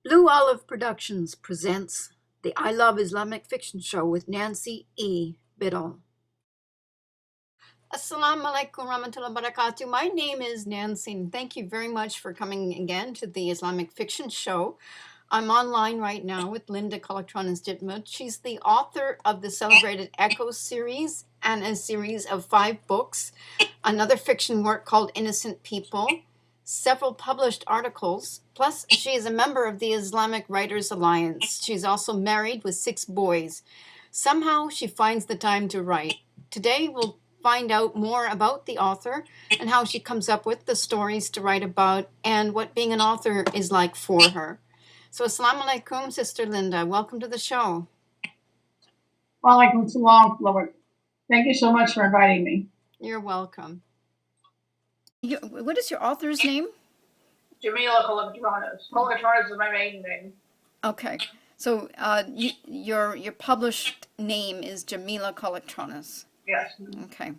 Blue Olive Productions presents the I Love Islamic Fiction Show with Nancy E. Biddle. Assalamu alaikum warahmatullahi wabarakatuh. My name is Nancy, and thank you very much for coming again to the Islamic Fiction Show. I'm online right now with Linda Koloktronis Jitmoud. She's the author of the celebrated Echo series and a series of 5 books, another fiction work called Innocent People, several published articles, plus she is a member of the Islamic Writers Alliance. She's also married with 6 boys. Somehow she finds the time to write. Today we'll find out more about the author and how she comes up with the stories to write about and what being an author is like for her. So assalamu alaikum, Sister Linda. Welcome to the show. Walaikum salam, Lord. Thank you so much for inviting me. You're welcome. What is your author's name? Jitmoud Koloktronis. Koloktronis is my maiden name. Okay. So your published name is Jitmoud Koloktronis. Yes. Okay.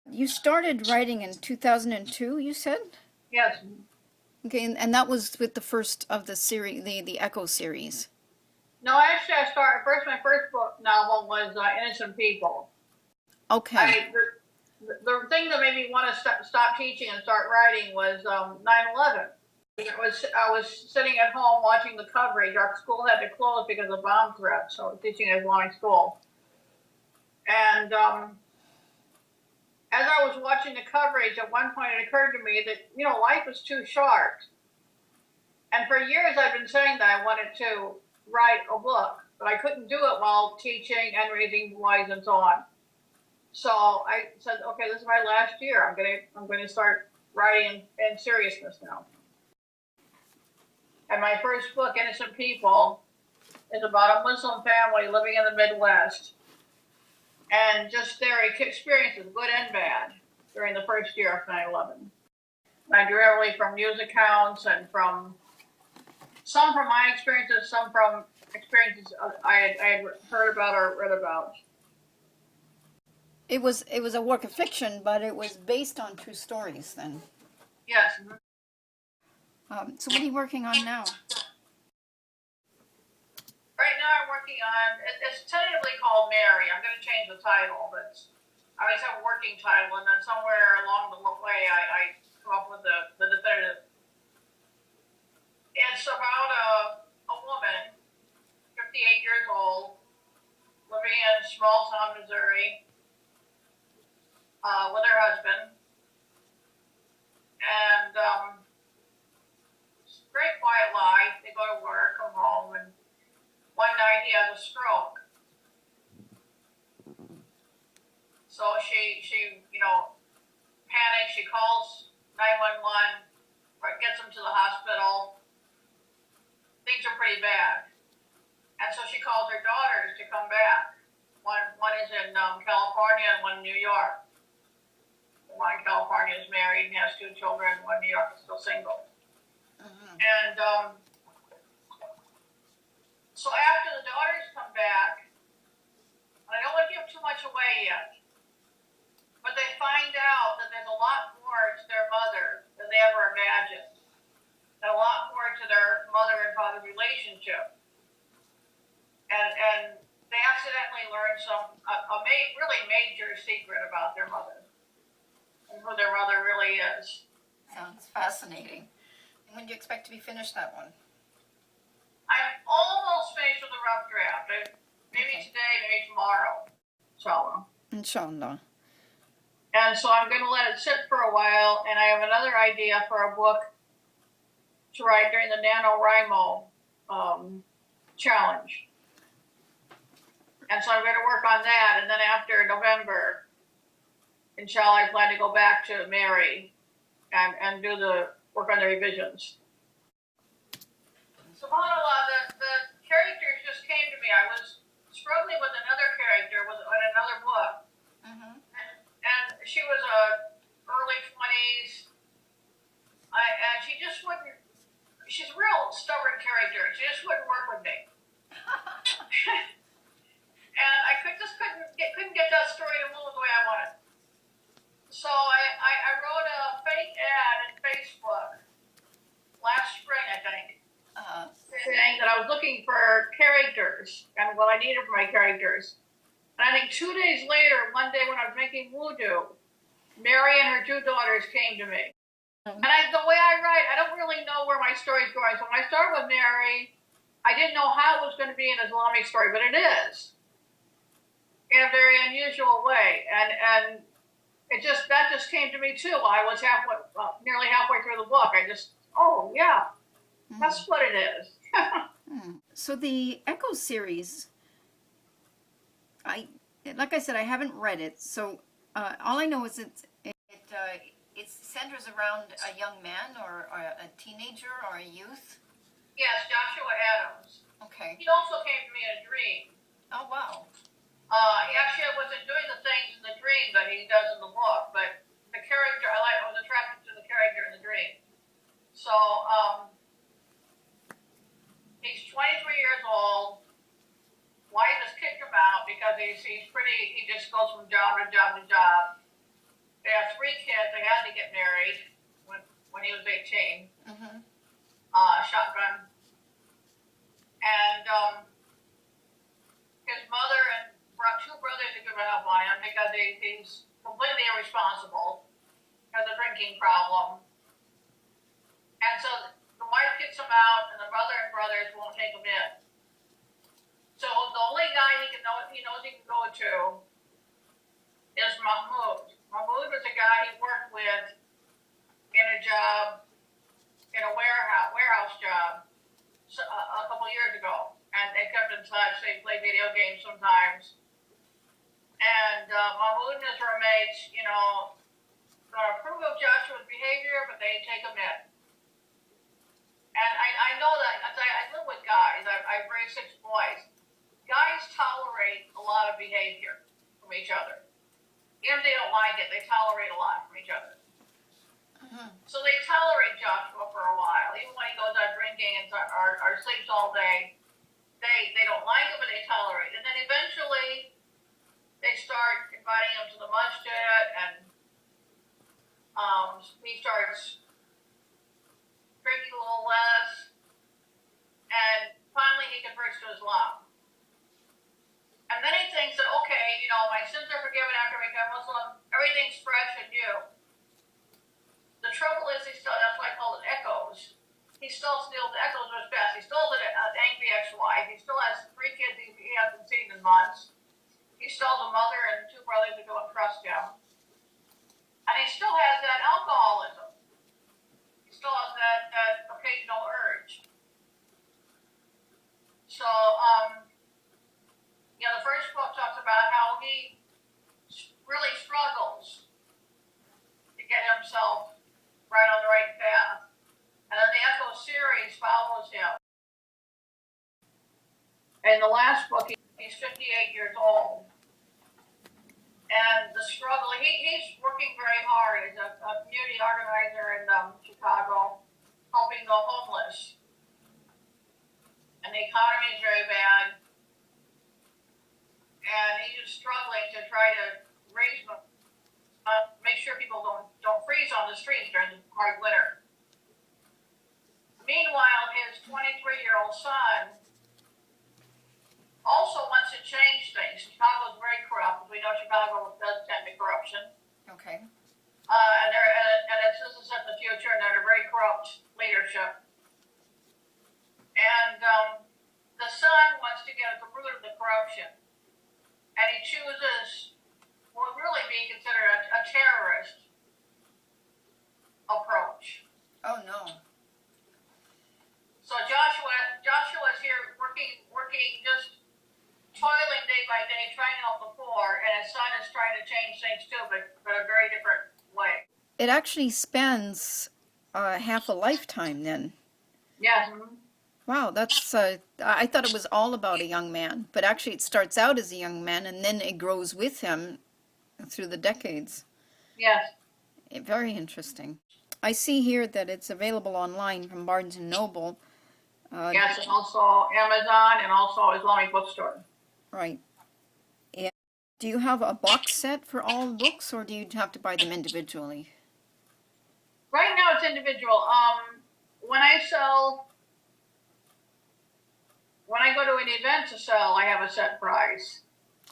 You started writing in 2002, you said? Yes. Okay, and that was with the first of the series, the Echo series. No, actually, my first book novel was Innocent People. Okay. The thing that made me want to stop teaching and start writing was 9/11. I was sitting at home watching the coverage. Our school had to close because of bomb threats, so I was teaching at Islamic school. And as I was watching the coverage, at one point it occurred to me that, life is too short. And for years I've been saying that I wanted to write a book, but I couldn't do it while teaching and raising boys and so on. So I said, okay, this is my last year. I'm going to start writing in seriousness now. And my first book, Innocent People, is about a Muslim family living in the Midwest. And just their experiences, good and bad, during the first year of 9/11. I drew heavily from news accounts and some from my experiences, some from experiences I had heard about or read about. It was a work of fiction, but it was based on true stories then. Yes. So what are you working on now? Right now I'm working on, it's tentatively called Mary. I'm going to change the title, but I always have a working title, and then somewhere along the way I come up with the definitive. It's about a woman, 58 years old, living in small town Missouri with her husband. And very quiet life. They go to work, come home, and one night he has a stroke. So she panics. She calls 911, or gets him to the hospital. Things are pretty bad. And so she calls her daughters to come back. One is in California and one in New York. The one in California is married and has 2 children. One in New York is still single. And so after the daughters come back, I don't want to give too much away yet, but they find out that there's a lot more to their mother than they ever imagined, and a lot more to their mother and father relationship. And they accidentally learn really major secret about their mother and who their mother really is. Sounds fascinating. And when do you expect to be finished that one? I'm almost finished with a rough draft. Maybe today, maybe tomorrow. Inshallah. And so I'm going to let it sit for a while, and I have another idea for a book to write during the NaNoWriMo challenge. And so I'm going to work on that, and then after November, inshallah, I plan to go back to Mary and do the work on the revisions. SubhanAllah, the characters just came to me. I was struggling with another character in another book. And she was early 20s. And she just wouldn't, she's a real stubborn character. She just wouldn't work with me. And I couldn't get that story to move the way I wanted. So I wrote a fake ad in Facebook last spring, I think. looking for characters and what I needed for my characters. And I think 2 days later, one day when I was making voodoo, Mary and her two daughters came to me. And the way I write, I don't really know where my story's going. So when I start with Mary, I didn't know how it was going to be an Islamic story, but it is in a very unusual way. And that just came to me too. I was nearly halfway through the book. Oh yeah, that's what it is. So the Echo series, like I said, I haven't read it. So all I know is it centers around a young man or a teenager or a youth. Yes, Joshua Adams. Okay. He also came to me in a dream. Oh wow. He actually wasn't doing the things in the dream that he does in the book, but the character, I was attracted to the character in the dream. So, he's 23 years old. Wife has kicked him out because he just goes from job to job to job. They have 3 kids. They had to get married when he was 18. Mm-hmm. Shotgun. And, his mother and 2 brothers are giving up on him because he's completely irresponsible. Has a drinking problem. And so the wife kicks him out, and the mother and brothers won't take him in. So the only guy he knows he can go to is Mahmoud. Mahmoud was a guy he worked with in a job, in a warehouse job, a couple years ago. And they kept in touch. They play video games sometimes. And Mahmoud and his roommates, don't approve of Joshua's behavior, but they take him in. And I know that, because I live with guys. I've raised 6 boys. Guys tolerate a lot of behavior from each other. Even if they don't like it, they tolerate a lot from each other. Mm-hmm. So they tolerate Joshua for a while, even when he goes out drinking or sleeps all day. They don't like him, but they tolerate it. And then eventually, they start inviting him to the masjid, and he starts drinking a little less, and finally he converts to Islam. And then he thinks that, okay, my sins are forgiven after I become Muslim, everything's fresh and new. The trouble is, that's why I call it echoes. He still steals the echoes of his past. He stole an angry ex-wife. He still has 3 kids he hasn't seen in months. He stole a mother and 2 brothers who don't trust him. And he still has that alcoholism. He still has that occasional urge. So, the first book talks about how he really struggles to get himself right on the right path. And then the Echo series follows him. In the last book, he's 58 years old. And the struggle, he's working very hard. He's a community organizer in Chicago, helping the homeless. And the economy is very bad. And he's just struggling to try to make sure people don't freeze on the streets during the hard winter. Meanwhile, his 23-year-old son also wants to change things. Chicago's very corrupt. We know Chicago does tend to corruption. Okay. This is in the future, and they're a very corrupt leadership. And the son wants to get at the root of the corruption. And he chooses what would really be considered a terrorist approach. Oh, no. So Joshua's here working, just toiling day by day, trying to help the poor, and his son is trying to change things too, but a very different way. It actually spans half a lifetime then. Yes. Wow, that's, I thought it was all about a young man, but actually it starts out as a young man and then it grows with him through the decades. Yes. Very interesting. I see here that it's available online from Barnes & Noble. Yes, and also Amazon and also Islamic bookstore. Right. And do you have a box set for all books, or do you have to buy them individually? Right now it's individual. When I sell doing an event to sell, I have a set price.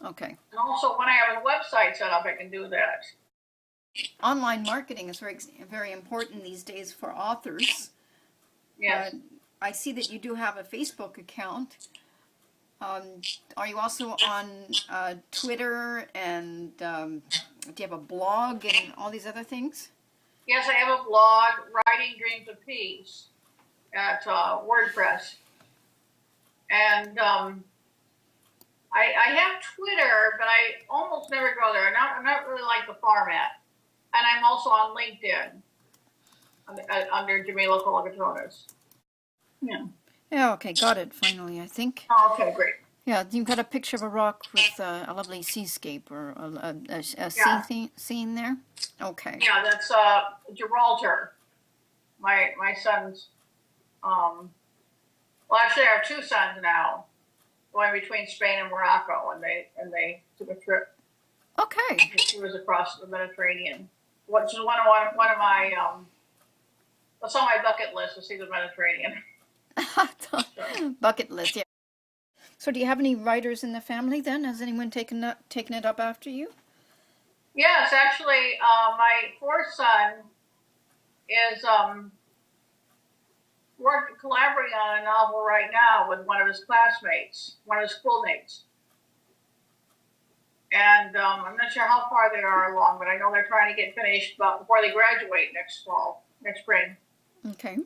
Okay. And also, when I have a website set up, I can do that. Online marketing is very important these days for authors. Yes. I see that you do have a Facebook account. Are you also on Twitter, and do you have a blog and all these other things? Yes, I have a blog, Writing Dreams of Peace, at WordPress. And I have Twitter, but I almost never go there. I'm not really like the format. And I'm also on LinkedIn under Jitmoud Koloktronis. Yeah. Yeah, okay, got it finally, I think. Oh, okay, great. Yeah, you've got a picture of a rock with a lovely seascape or a Yeah. scene there? Okay. Yeah, that's Gibraltar. My son's, well, actually I have two sons now, going between Spain and Morocco, and they took a trip. Okay. It was across the Mediterranean, which is one of my, that's on my bucket list, to see the Mediterranean. Bucket list, yeah. So do you have any writers in the family then? Has anyone taken it up after you? Yes, actually, my fourth son is collaborating on a novel right now with one of his classmates, one of his schoolmates. And I'm not sure how far they are along, but I know they're trying to get finished before they graduate next spring. Okay.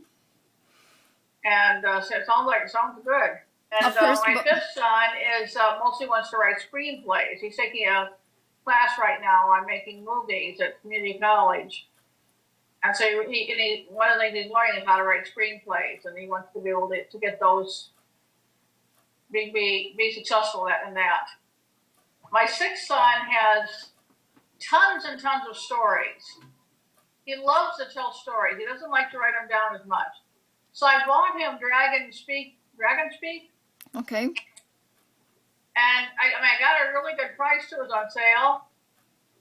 And so it sounds good. And my fifth son is mostly wants to write screenplays. He's taking a class right now on making movies at community college. And so one of the things he's learning is how to write screenplays, and he wants to be able to get those, be successful in that. My sixth son has tons and tons of stories. He loves to tell stories. He doesn't like to write them down as much. So I bought him Dragon Speak. Okay. And I got a really good price too. It was on sale.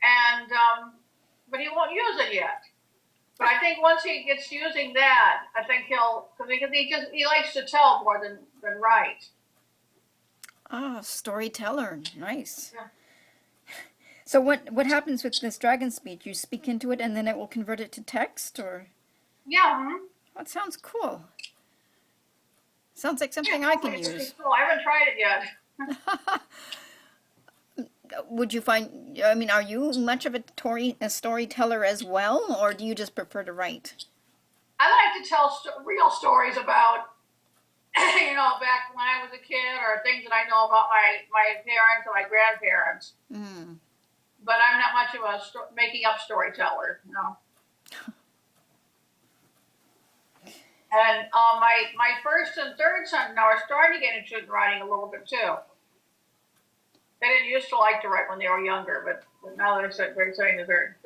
And but he won't use it yet. But I think once he gets using that, I think because he likes to tell more than write. Ah, storyteller, nice. Yeah. So what happens with this dragon speech? You speak into it and then it will convert it to text, or? Yeah. Mm-hmm. That sounds cool. Sounds like something I can use. Cool. I haven't tried it yet. Would you find, I mean, are you much of a storyteller as well, or do you just prefer to write? I like to tell real stories about, back when I was a kid, or things that I know about my parents or my grandparents. Mm. But I'm not much of a making up storyteller, no. And my first and third son now are starting to get interested in writing a little bit too. They didn't used to like to write when they were younger, but now they're saying that they're.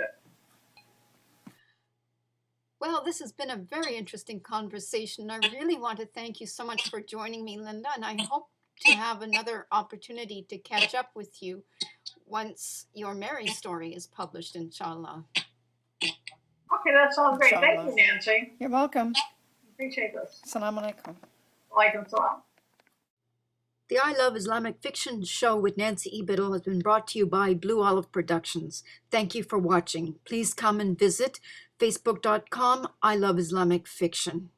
Well, this has been a very interesting conversation. I really want to thank you so much for joining me, Linda, and I hope to have another opportunity to catch up with you once your Mary story is published, inshallah. Okay, that sounds great. Inshallah. Thank you, Nancy. You're welcome. Appreciate this. Assalamu alaikum. Walaikum salam. The I Love Islamic Fiction show with Nancy E. Biddle has been brought to you by Blue Olive Productions. Thank you for watching. Please come and visit facebook.com I Love Islamic Fiction.